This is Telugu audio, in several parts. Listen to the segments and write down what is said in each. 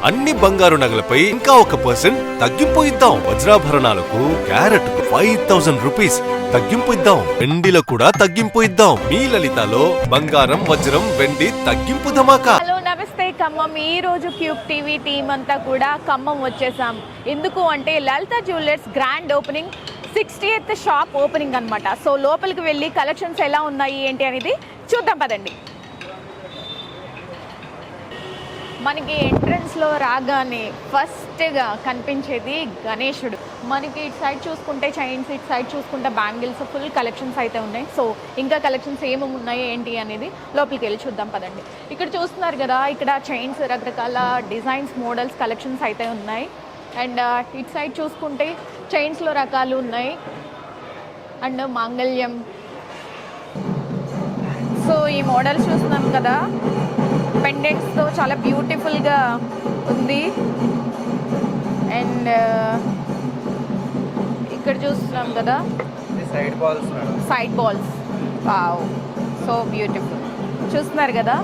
అన్ని బంగారు నగలపై ఇంకా 1% తగ్గింపు ఇద్దాం. వజ్రాభరణాలకు క్యారెట్ 5000 రూపీస్ తగ్గింపు ఇద్దాం. వెండిలో కూడా తగ్గింపు ఇద్దాం. మీ లలితలో బంగారం, వజ్రం, వెండి తగ్గింపు ధమాకా. హలో నమస్తే ఖమ్మం. ఈ రోజు క్యూబ్ టీవీ టీం అంతా కూడా ఖమ్మం వచ్చేసాం. ఎందుకు అంటే Lalitha jewellers grand opening 60th shop opening అనమాట. సో లోపలికి వెళ్ళి కలెక్షన్స్ ఎలా ఉన్నాయి ఏంటి అనేది చూద్దాం పదండి. మనకి ఎంట్రన్స్లో రాగానే ఫస్ట్గా కనిపించేది గణేశుడు. మనకి ఇటు సైడ్ చూసుకుంటే చైన్స్, ఇటు సైడ్ చూసుకుంటే బ్యాంగిల్స్, ఫుల్ కలెక్షన్స్ అయితే ఉన్నాయి. సో ఇంకా కలెక్షన్స్ ఏమేమి ఉన్నాయి ఏంటి అనేది లోపలికి వెళ్ళి చూద్దాం పదండి. ఇక్కడ చూస్తున్నారు కదా, ఇక్కడ చైన్స్ రకరకాల డిజైన్స్, మోడల్స్, కలెక్షన్స్ అయితే ఉన్నాయి. అండ్ ఇటు సైడ్ చూసుకుంటే చైన్స్లో రకాలు ఉన్నాయి అండ్ మాంగళ్యం. సో ఈ మోడల్స్ చూస్తున్నాం కదా, పెండెంట్స్తో చాలా బ్యూటిఫుల్గా ఉంది. అండ్ ఇక్కడ చూస్తున్నాం కదా side balls, wow so beautiful. చూస్తున్నారు కదా,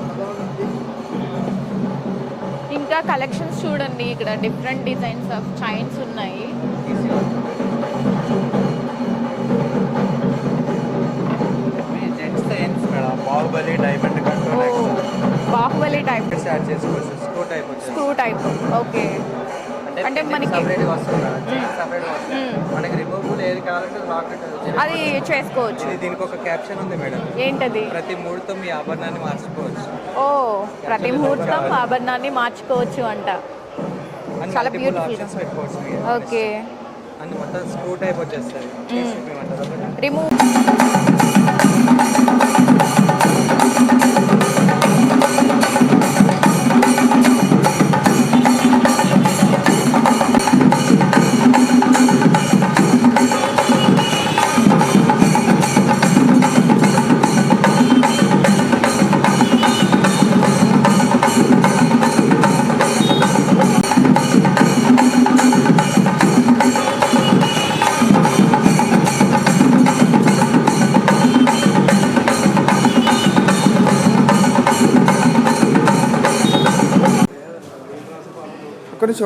ఇంకా కలెక్షన్స్ చూడండి. ఇక్కడ డిఫరెంట్ డిజైన్స్ ఆఫ్ చైన్స్ ఉన్నాయి. Baahubali diamond Baahubali type, screw type. Okay. అంటే మనకి మనకి రిమూవబుల్ ఏది కావాలంటే లాకెట్ అది చేసుకోవచ్చు. దీనికి ఒక క్యాప్షన్ ఉంది మేడం, ఏంటది? ప్రతి ముహూర్తం మీ ఆభరణాన్ని మార్చుకోవచ్చు. ఓ, ప్రతి ముహూర్తం ఆభరణాన్ని మార్చుకోవచ్చు అంట. చాలా బ్యూటిఫుల్ పెట్టుకోవచ్చు. ఓకే. అన్ని మొత్తం స్క్రూ టైప్ వచ్చేస్తుంది. రిమూవ్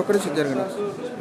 ఒక్కడి జరగండి.